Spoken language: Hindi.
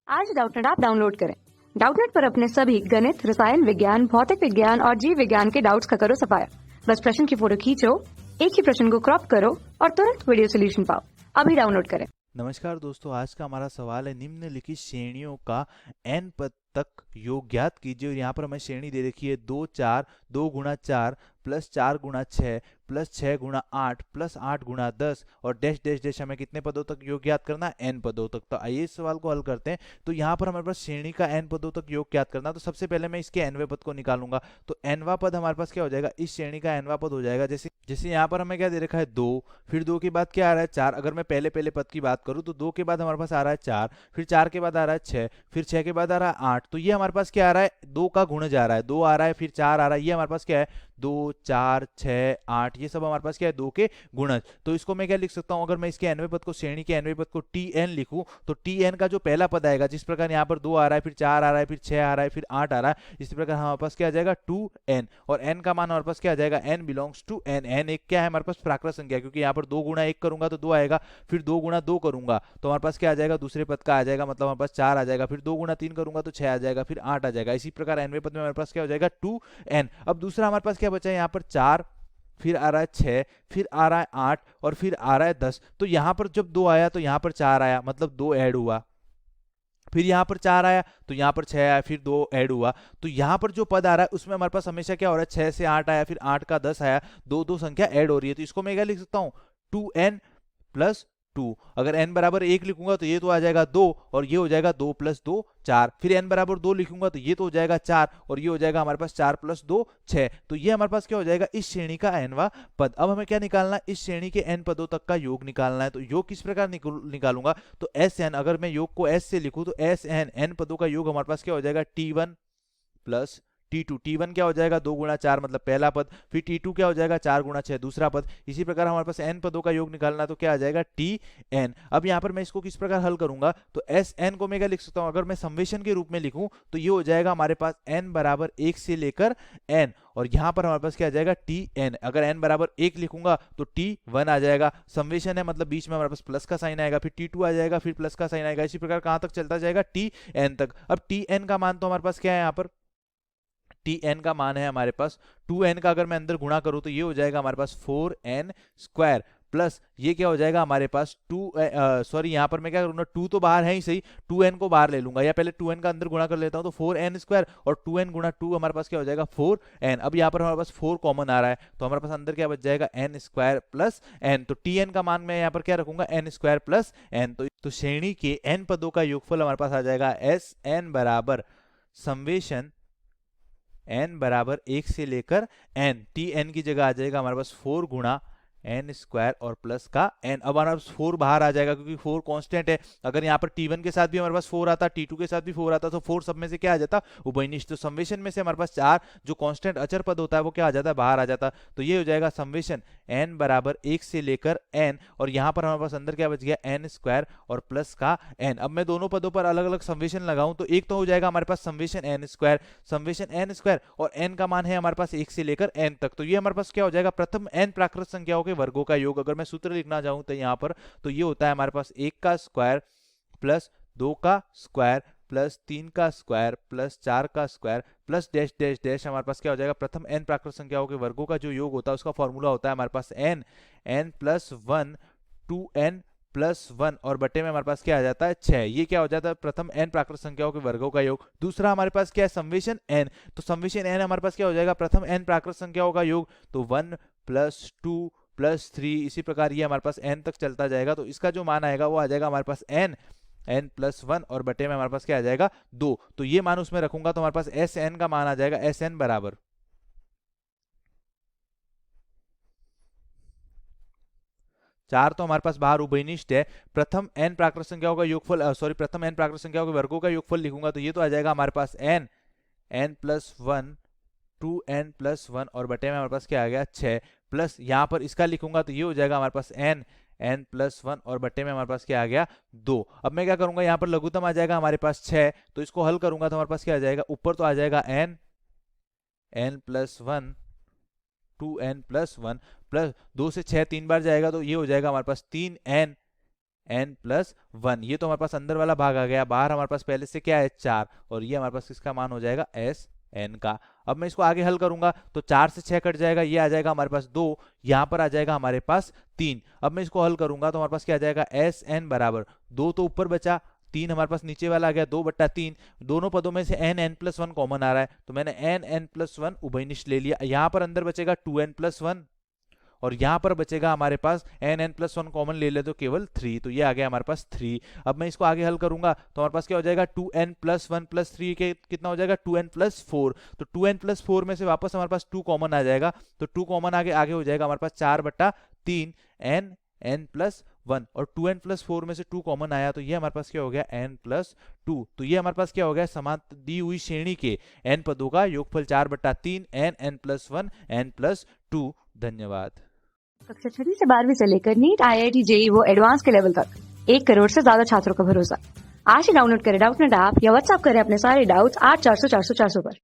आज डाउटनेट ऐप डाउनलोड करें। डाउटनेट पर अपने सभी गणित, रसायन विज्ञान, भौतिक विज्ञान और जीव विज्ञान के डाउट्स का करो सफाया। बस प्रश्न की फोटो खींचो, एक ही प्रश्न को क्रॉप करो और तुरंत वीडियो सोल्यूशन पाओ। अभी डाउनलोड करें। नमस्कार दोस्तों, आज का हमारा सवाल है निम्नलिखित श्रेणियों का n पद तक योग ज्ञात कीजिए। और यहाँ पर हमें श्रेणी दे रखी है 2 4 2 गुणा 4 प्लस 4 गुणा 6 प्लस 6 गुणा 8 प्लस 8 गुणा 10 और डैश डैश डैश हमें कितने पदों तक योग ज्ञात करना है? n पदों तक। तो आइए इस सवाल को हल करते हैं। तो यहाँ पर हमारे पास श्रेणी का n पदों तक योग ज्ञात करना, तो सबसे पहले मैं इसके nवें पद को निकालूंगा। तो nवां पद हमारे पास क्या हो जाएगा? इस श्रेणी का nवां पद हो जाएगा। जैसे जैसे यहाँ पर हमें क्या दे रखा है 2, फिर 2 के बाद क्या आ रहा है 4। अगर मैं पहले पहले पद की बात करूँ तो 2 के बाद हमारे पास आ रहा है 4, फिर 4 के बाद आ रहा है 6, फिर 6 के बाद आ रहा है 8। तो ये हमारे पास क्या आ रहा है? 2 का गुण जा रहा है, 2 आ रहा है फिर 4 आ रहा है। ये हमारे पास क्या है? 2 4 6 8, ये सब हमारे पास क्या है? 2 के गुणज। तो इसको मैं क्या लिख सकता हूँ? अगर मैं इसके nवें पद को, श्रेणी के nवें पद को tn लिखूं, तो tn का जो पहला पद आएगा, जिस प्रकार यहाँ पर 2 आ रहा है, फिर 4 आ रहा है, फिर 6 आ रहा है, फिर 8 आ रहा है, इसी प्रकार हमारे पास क्या आ जाएगा? 2n। और n का मान हमारे पास क्या आ जाएगा? n belongs to n। n एक क्या है हमारे पास? प्राकृत संख्या, क्योंकि यहाँ पर 2 गुणा 1 करूंगा तो 2 आएगा, फिर 2 गुणा 2 करूंगा तो हमारे पास क्या आ जाएगा? दूसरे पद का आ जाएगा, मतलब हमारे पास 4 आ जाएगा, फिर 2 गुणा 3 करूंगा तो 6 आ जाएगा, फिर 8 आ जाएगा। इसी प्रकार nवें पद में हमारे पास क्या हो जाएगा? 2n। अब दूसरा हमारे पास क्या बचा है? यहाँ पर 4, फिर आ रहा है 6, फिर आ रहा है 8 और फिर आ रहा है 10। तो यहाँ पर जब 2 आया तो यहाँ पर 4 आया, मतलब 2 ऐड हुआ। फिर यहाँ पर 4 आया तो यहाँ पर 6 आया, फिर 2 ऐड हुआ। तो यहाँ पर जो पद आ रहा है उसमें हमारे पास हमेशा क्या हो रहा है? 6 से 8 आया, फिर 8 का 10 आया, दो दो संख्या ऐड हो रही है। तो इसको मैं क्या लिख सकता हूँ? 2n plus 2। अगर n बराबर 1 लिखूंगा तो ये तो आ जाएगा 2 और ये हो जाएगा 2 प्लस 2 4। फिर n बराबर 2 लिखूंगा तो ये तो हो जाएगा 4 और ये हो जाएगा हमारे पास 4 प्लस 2 6। तो ये हमारे पास क्या हो जाएगा? इस श्रेणी का nवां पद। अब हमें क्या निकालना है? इस श्रेणी के n पदों तक का योग निकालना है। तो योग किस प्रकार निकालूंगा? तो Sn, अगर मैं योग को s से लिखूं तो Sn n पदों का योग हमारे पास क्या हो जाएगा? T1 plus T2। T1 क्या हो जाएगा? 2 गुणा 4 मतलब पहला पद, फिर T2 क्या हो जाएगा? 4 गुणा 6 दूसरा पद। इसी प्रकार हमारे पास n पदों का योग निकालना, तो क्या आ जाएगा? Tn। अब यहाँ पर मैं इसको किस प्रकार हल करूंगा? तो Sn को मैं क्या लिख सकता हूँ? अगर मैं समेशन के रूप में लिखूं तो ये हो जाएगा हमारे पास n बराबर 1 से लेकर n, और यहाँ पर हमारे पास क्या आ जाएगा? Tn। अगर n बराबर 1 लिखूंगा तो T1 आ जाएगा, समेशन है मतलब बीच में हमारे पास प्लस का साइन आएगा, फिर T2 आ जाएगा, फिर प्लस का साइन आएगा। इसी प्रकार कहाँ तक चलता जाएगा? Tn तक। अब Tn का मान तो हमारे पास क्या है? यहाँ पर Tn का मान है हमारे पास 2n का, अगर मैं अंदर गुणा करूं तो ये हो जाएगा हमारे पास 4n स्क्वायर, प्लस ये क्या हो जाएगा हमारे पास 2, सॉरी यहाँ पर मैं क्या करूंगा? 2 तो बाहर है ही सही, 2n को बाहर ले लूंगा, या पहले 2n का अंदर गुणा कर लेता हूं। तो 4n स्क्वायर और 2n गुणा 2 हमारे पास क्या हो जाएगा? 4n। अब यहाँ पर हमारे पास 4 कॉमन आ रहा है तो हमारे पास अंदर क्या बच जाएगा? n square plus n। तो Tn का मान मैं यहाँ पर क्या रखूंगा? n square plus n। तो श्रेणी के n पदों का योगफल हमारे पास आ जाएगा Sn बराबर समेशन n बराबर 1 से लेकर n। Tn की जगह आ जाएगा हमारे पास 4 गुणा n स्क्वायर और प्लस का n। अब हमारे पास 4 बाहर आ जाएगा क्योंकि 4 कांस्टेंट है। अगर यहाँ पर T1 के साथ भी हमारे पास 4 आता, T2 के साथ भी 4 आता, तो 4 सब में से क्या आ जाता? उभयनिष्ठ। तो समेशन में से हमारे पास 4 जो कांस्टेंट अचर पद होता है वो क्या आ जाता है? बाहर आ जाता। तो ये हो जाएगा समेशन n बराबर 1 से लेकर n, और यहाँ पर हमारे पास अंदर क्या बच गया? n स्क्वायर और प्लस का n। अब मैं दोनों पदों पर अलग अलग समेशन लगाऊं तो एक तो हो जाएगा हमारे पास समेशन n स्क्वायर, और n का मान है हमारे पास 1 से लेकर n तक। तो ये हमारे पास क्या हो जाएगा? प्रथम n प्राकृत संख्याओं के वर्गों का योग। अगर मैं सूत्र लिखना चाहूं तो यहाँ पर तो ये होता है हमारे पास 1 का स्क्वायर प्लस 2 का स्क्वायर प्लस 3 का स्क्वायर प्लस 4 का square plus dash dash dash. हमारे पास क्या हो जाएगा? प्रथम n प्राकृत संख्याओं के वर्गों का जो योग होता है उसका फॉर्मूला होता है हमारे पास n प्लस 1 2n प्लस 1 और बटे में हमारे पास क्या आ जाता है? 6। ये क्या हो जाता है? प्रथम n प्राकृत संख्याओं के वर्गों का योग। दूसरा हमारे पास क्या है? Summation n। तो समेशन n हमारे पास क्या हो जाएगा? प्रथम n प्राकृत संख्याओं का योग। तो 1 प्लस 2 प्लस 3, इसी प्रकार ये हमारे पास n तक चलता जाएगा। तो इसका जो मान आएगा वो आ जाएगा हमारे पास n प्लस 1 और बटे में हमारे पास क्या आ जाएगा? 2। तो ये मान उसमें रखूंगा तो हमारे पास Sn का मान आ जाएगा Sn बराबर 4। तो हमारे पास बाहर उभयनिष्ठ है। प्रथम n प्राकृत संख्याओं का योगफल, सॉरी प्रथम n प्राकृत संख्याओं के वर्गों का योगफल लिखूंगा तो ये तो आ जाएगा हमारे पास n प्लस 1 2n प्लस 1 और बटे में हमारे पास क्या आ गया? 6, प्लस यहाँ पर इसका लिखूंगा तो ये हो जाएगा हमारे पास n प्लस 1 और बटे में हमारे पास क्या आ गया? 2। अब मैं क्या करूंगा? यहाँ पर लघुत्तम आ जाएगा हमारे पास 6, तो इसको हल करूंगा तो हमारे पास क्या आ जाएगा? ऊपर तो आ जाएगा n plus 1 2n plus 1 plus 2 से 6 3 बार जाएगा तो ये हो जाएगा हमारे पास 3n n+1। ये तो हमारे पास अंदर वाला भाग आ गया, बाहर हमारे पास पहले से क्या है 4, और ये हमारे पास किसका मान हो जाएगा एस n का। अब मैं इसको आगे हल करूंगा तो 4 से 6 कट जाएगा, ये आ जाएगा हमारे पास 2, यहाँ पर आ जाएगा हमारे पास 3। अब मैं इसको हल करूंगा तो हमारे पास क्या आ जाएगा एस n बराबर 2 तो ऊपर बचा, 3 हमारे पास नीचे वाला आ गया 2/3। दोनों पदों में से n+1 कॉमन आ रहा है तो मैंने n+1 उभयनिष्ठ ले लिया। यहाँ पर अंदर बचेगा 2n+1 और यहाँ पर बचेगा हमारे पास n+1 कॉमन ले ले तो केवल 3, तो ये आ गया हमारे पास 3। अब मैं इसको आगे हल करूंगा तो हमारे पास क्या हो जाएगा 2n+1 + 3 के कितना हो जाएगा 2n+4। तो 2n+4 में से वापस हमारे पास 2 कॉमन आ जाएगा, तो 2 कॉमन आगे हो जाएगा हमारे पास 4/3 n+1, और 2n+4 में से 2 कॉमन आया तो ये हमारे पास क्या हो गया n+2। तो ये हमारे पास क्या हो गया समांतर दी हुई श्रेणी के n पदों का योगफल 4/3 n+1 n+2। धन्यवाद। कक्षा 6 से 12वीं से लेकर नीट, IIT, JEE वो एडवांस के लेवल तक 1 करोड़ से ज्यादा छात्रों का भरोसा। आज ही डाउनलोड करें डाउटनेट ऐप या व्हाट्सएप करें अपने सारे डाउट्स 8400 400 400 पर।